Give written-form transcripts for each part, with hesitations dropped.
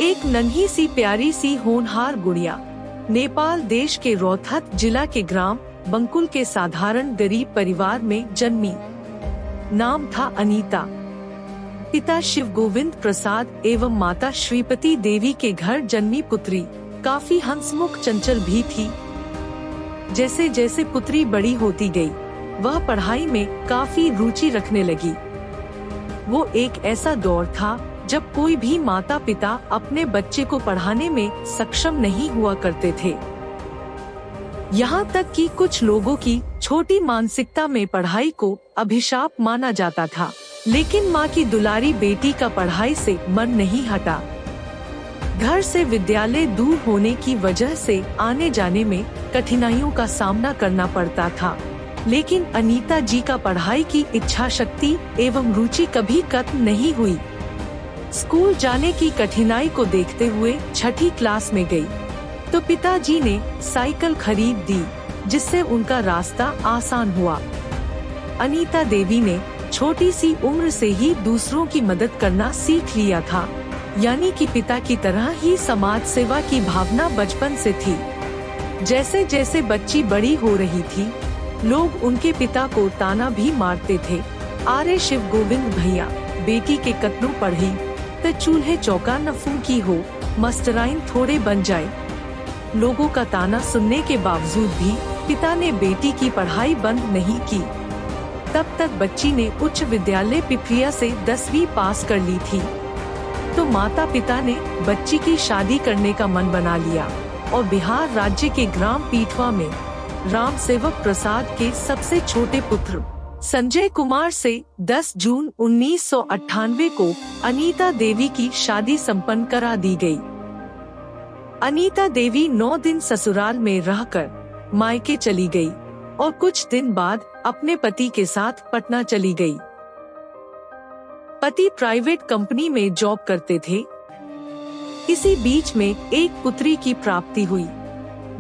एक नन्ही सी प्यारी सी होनहार गुड़िया नेपाल देश के रोहतक जिला के ग्राम बंकुल के साधारण गरीब परिवार में जन्मी। नाम था अनीता। पिता शिव गोविंद प्रसाद एवं माता श्रीपति देवी के घर जन्मी पुत्री काफी हंसमुख चंचल भी थी। जैसे जैसे पुत्री बड़ी होती गई, वह पढ़ाई में काफी रुचि रखने लगी। वो एक ऐसा दौर था जब कोई भी माता पिता अपने बच्चे को पढ़ाने में सक्षम नहीं हुआ करते थे। यहाँ तक कि कुछ लोगों की छोटी मानसिकता में पढ़ाई को अभिशाप माना जाता था। लेकिन माँ की दुलारी बेटी का पढ़ाई से मन नहीं हटा। घर से विद्यालय दूर होने की वजह से आने जाने में कठिनाइयों का सामना करना पड़ता था, लेकिन अनीता जी का पढ़ाई की इच्छा शक्ति एवं रुचि कभी खत्म नहीं हुई। स्कूल जाने की कठिनाई को देखते हुए छठी क्लास में गई तो पिताजी ने साइकिल खरीद दी, जिससे उनका रास्ता आसान हुआ। अनीता देवी ने छोटी सी उम्र से ही दूसरों की मदद करना सीख लिया था, यानी कि पिता की तरह ही समाज सेवा की भावना बचपन से थी। जैसे जैसे बच्ची बड़ी हो रही थी, लोग उनके पिता को ताना भी मारते थे। अरे शिव गोविंद भैया, बेटी के कतनों पढ़ी तो चूल्हे चौका न फूकी हो, मास्टराइन थोड़े बन जाए। लोगों का ताना सुनने के बावजूद भी पिता ने बेटी की पढ़ाई बंद नहीं की। तब तक बच्ची ने उच्च विद्यालय पिपरिया से 10वीं पास कर ली थी। तो माता पिता ने बच्ची की शादी करने का मन बना लिया और बिहार राज्य के ग्राम पीठवा में राम सेवक प्रसाद के सबसे छोटे पुत्र संजय कुमार से 10 जून 1998 को अनीता देवी की शादी संपन्न करा दी गई। अनीता देवी 9 दिन ससुराल में रहकर मायके चली गई और कुछ दिन बाद अपने पति के साथ पटना चली गई। पति प्राइवेट कंपनी में जॉब करते थे। इसी बीच में एक पुत्री की प्राप्ति हुई।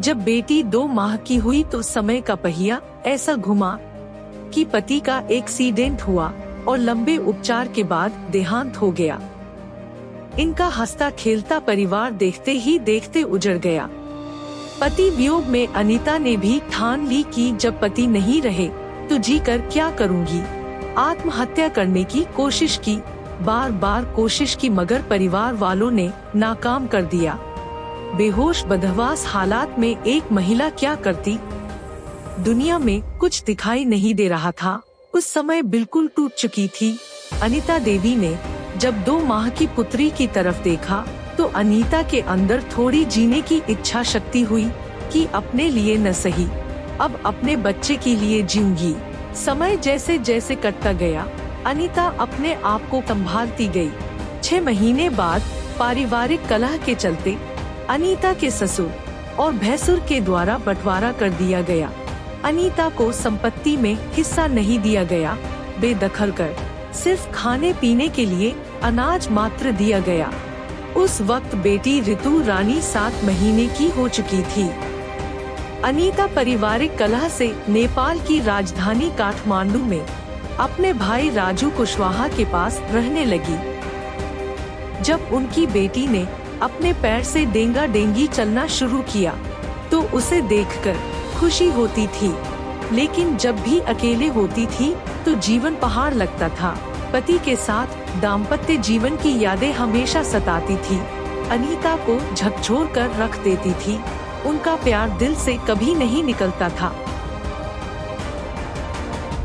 जब बेटी 2 माह की हुई तो समय का पहिया ऐसा घुमा कि पति का एक्सीडेंट हुआ और लंबे उपचार के बाद देहांत हो गया। इनका हंसता खेलता परिवार देखते ही देखते उजड़ गया। पति वियोग में अनीता ने भी ठान ली कि जब पति नहीं रहे तो जी कर क्या करूंगी। आत्महत्या करने की कोशिश की, बार बार कोशिश की, मगर परिवार वालों ने नाकाम कर दिया। बेहोश बदहवास हालात में एक महिला क्या करती। दुनिया में कुछ दिखाई नहीं दे रहा था। उस समय बिल्कुल टूट चुकी थी। अनीता देवी ने जब 2 माह की पुत्री की तरफ देखा तो अनीता के अंदर थोड़ी जीने की इच्छा शक्ति हुई कि अपने लिए न सही, अब अपने बच्चे के लिए जीऊंगी। समय जैसे जैसे कटता गया, अनीता अपने आप को संभालती गई। 6 महीने बाद पारिवारिक कलह के चलते अनीता के ससुर और भैसुर के द्वारा बंटवारा कर दिया गया। अनीता को संपत्ति में हिस्सा नहीं दिया गया। बेदखल कर सिर्फ खाने पीने के लिए अनाज मात्र दिया गया। उस वक्त बेटी ऋतु रानी 7 महीने की हो चुकी थी। अनीता पारिवारिक कलह से नेपाल की राजधानी काठमांडू में अपने भाई राजू कुशवाहा के पास रहने लगी। जब उनकी बेटी ने अपने पैर से डेंगा डेंगी चलना शुरू किया तो उसे देखकर खुशी होती थी, लेकिन जब भी अकेले होती थी तो जीवन पहाड़ लगता था। पति के साथ दाम्पत्य जीवन की यादें हमेशा सताती थी। अनीता को झकझोर कर रख देती थी। उनका प्यार दिल से कभी नहीं निकलता था।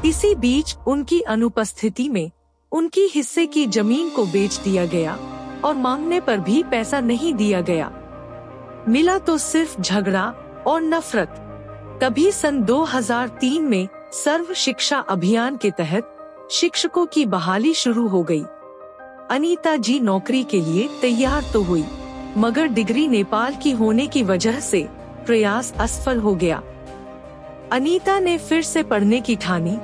इसी बीच उनकी अनुपस्थिति में उनकी हिस्से की जमीन को बेच दिया गया और मांगने पर भी पैसा नहीं दिया गया। मिला तो सिर्फ झगड़ा और नफरत। तभी सन 2003 में सर्व शिक्षा अभियान के तहत शिक्षकों की बहाली शुरू हो गई। अनीता जी नौकरी के लिए तैयार तो हुई, मगर डिग्री नेपाल की होने की वजह से प्रयास असफल हो गया। अनीता ने फिर से पढ़ने की ठानी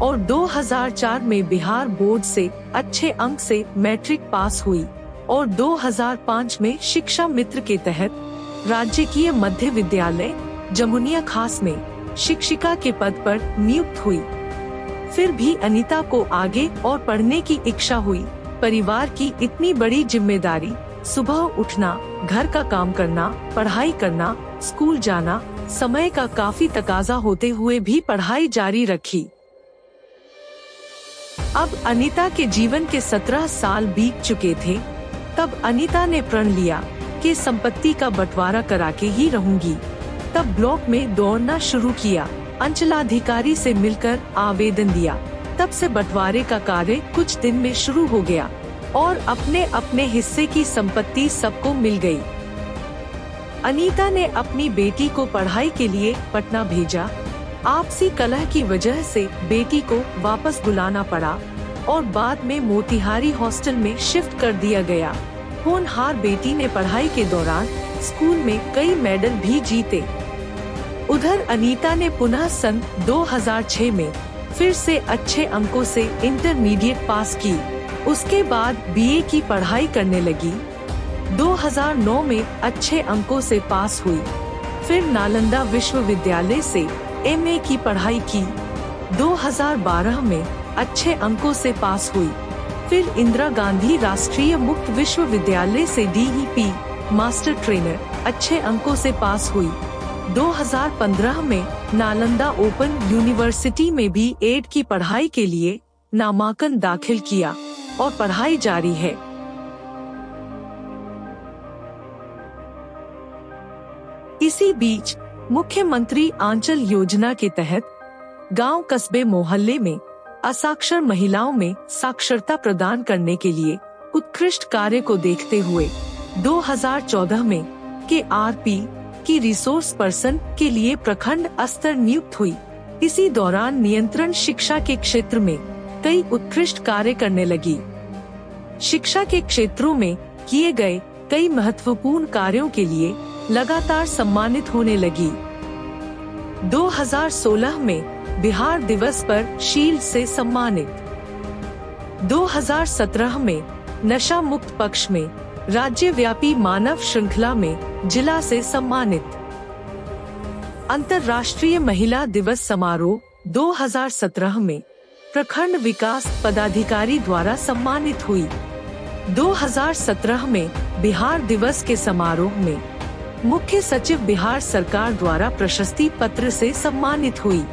और 2004 में बिहार बोर्ड से अच्छे अंक से मैट्रिक पास हुई और 2005 में शिक्षा मित्र के तहत राजकीय मध्य विद्यालय जमुनिया खास में शिक्षिका के पद पर नियुक्त हुई। फिर भी अनीता को आगे और पढ़ने की इच्छा हुई। परिवार की इतनी बड़ी जिम्मेदारी सुबह उठना, घर का काम करना, पढ़ाई करना, स्कूल जाना, समय का काफी तकाजा होते हुए भी पढ़ाई जारी रखी। अब अनीता के जीवन के 17 साल बीत चुके थे। तब अनीता ने प्रण लिया कि संपत्ति का बंटवारा करा के ही रहूंगी। तब ब्लॉक में दौड़ना शुरू किया, अंचलाधिकारी से मिलकर आवेदन दिया। तब से बंटवारे का कार्य कुछ दिन में शुरू हो गया और अपने अपने हिस्से की संपत्ति सबको मिल गई। अनीता ने अपनी बेटी को पढ़ाई के लिए पटना भेजा। आपसी कलह की वजह से बेटी को वापस बुलाना पड़ा और बाद में मोतिहारी हॉस्टल में शिफ्ट कर दिया गया। होनहार बेटी ने पढ़ाई के दौरान स्कूल में कई मेडल भी जीते। उधर अनीता ने पुनः सन 2006 में फिर से अच्छे अंकों से इंटरमीडिएट पास की। उसके बाद बीए की पढ़ाई करने लगी। 2009 में अच्छे अंकों से पास हुई। फिर नालंदा विश्वविद्यालय से एमए की पढ़ाई की। 2012 में अच्छे अंकों से पास हुई। फिर इंदिरा गांधी राष्ट्रीय मुक्त विश्वविद्यालय से डीईपी मास्टर ट्रेनर अच्छे अंकों से पास हुई। 2015 में नालंदा ओपन यूनिवर्सिटी में भी एड की पढ़ाई के लिए नामांकन दाखिल किया और पढ़ाई जारी है। इसी बीच मुख्यमंत्री आंचल योजना के तहत गांव, कस्बे, मोहल्ले में असाक्षर महिलाओं में साक्षरता प्रदान करने के लिए उत्कृष्ट कार्य को देखते हुए 2014 में KRP की रिसोर्स पर्सन के लिए प्रखंड स्तर नियुक्त हुई। इसी दौरान नियंत्रण शिक्षा के क्षेत्र में कई उत्कृष्ट कार्य करने लगी। शिक्षा के क्षेत्रों में किए गए कई महत्वपूर्ण कार्यों के लिए लगातार सम्मानित होने लगी। 2016 में बिहार दिवस पर शील्ड से सम्मानित। 2017 में नशा मुक्त पक्ष में राज्यव्यापी मानव श्रृंखला में जिला से सम्मानित। अंतर्राष्ट्रीय महिला दिवस समारोह 2017 में प्रखंड विकास पदाधिकारी द्वारा सम्मानित हुई। 2017 में बिहार दिवस के समारोह में मुख्य सचिव बिहार सरकार द्वारा प्रशस्ति पत्र से सम्मानित हुई।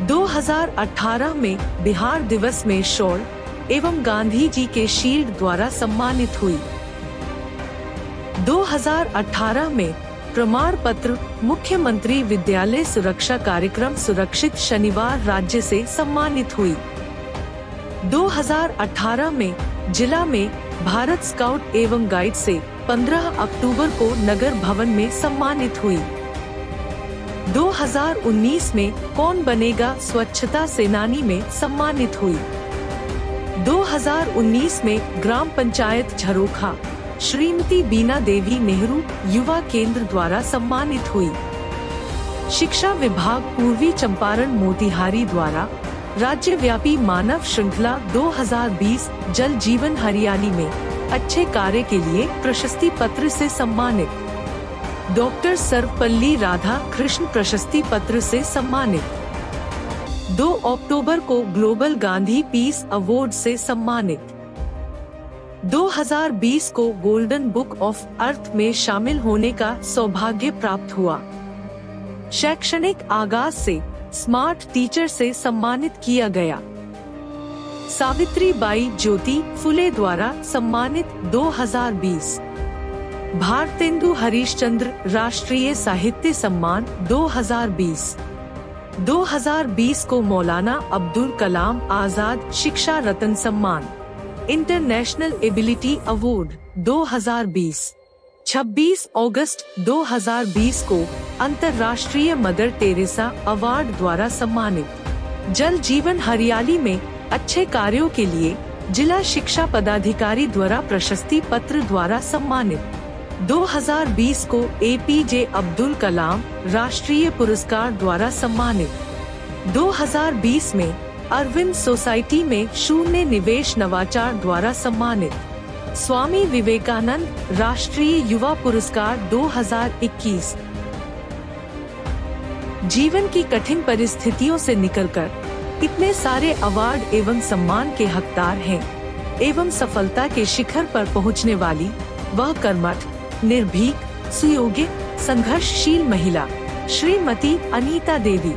2018 में बिहार दिवस में शौर्य एवं गांधी जी के शील्ड द्वारा सम्मानित हुई। 2018 में प्रमाण पत्र मुख्यमंत्री विद्यालय सुरक्षा कार्यक्रम सुरक्षित शनिवार राज्य से सम्मानित हुई। 2018 में जिला में भारत स्काउट एवं गाइड से 15 अक्टूबर को नगर भवन में सम्मानित हुई। 2019 में कौन बनेगा स्वच्छता सेनानी में सम्मानित हुई। 2019 में ग्राम पंचायत झरोखा श्रीमती बीना देवी नेहरू युवा केंद्र द्वारा सम्मानित हुई। शिक्षा विभाग पूर्वी चंपारण मोतिहारी द्वारा राज्यव्यापी मानव श्रृंखला 2020 जल जीवन हरियाली में अच्छे कार्य के लिए प्रशस्ति पत्र से सम्मानित। डॉक्टर सर्वपल्ली राधा कृष्ण प्रशस्ति पत्र से सम्मानित। 2 अक्टूबर को ग्लोबल गांधी पीस अवार्ड से सम्मानित। 2020 को गोल्डन बुक ऑफ अर्थ में शामिल होने का सौभाग्य प्राप्त हुआ। शैक्षणिक आगाज से स्मार्ट टीचर से सम्मानित किया गया। सावित्रीबाई ज्योति फुले द्वारा सम्मानित 2020। भारतेंदु हरिश्चंद्र राष्ट्रीय साहित्य सम्मान 2020। 2020 को मौलाना अब्दुल कलाम आजाद शिक्षा रत्न सम्मान इंटरनेशनल एबिलिटी अवार्ड 2020। 26 अगस्त 2020 को अंतर्राष्ट्रीय मदर टेरेसा अवार्ड द्वारा सम्मानित। जल जीवन हरियाली में अच्छे कार्यों के लिए जिला शिक्षा पदाधिकारी द्वारा प्रशस्ति पत्र द्वारा सम्मानित। 2020 को APJ अब्दुल कलाम राष्ट्रीय पुरस्कार द्वारा सम्मानित। 2020 में अरविंद सोसाइटी में शून्य निवेश नवाचार द्वारा सम्मानित। स्वामी विवेकानंद राष्ट्रीय युवा पुरस्कार 2021। जीवन की कठिन परिस्थितियों से निकलकर इतने सारे अवार्ड एवं सम्मान के हकदार हैं एवं सफलता के शिखर पर पहुंचने वाली वह कर्मठ, निर्भीक, सुयोग्य, संघर्षशील महिला श्रीमती अनीता देवी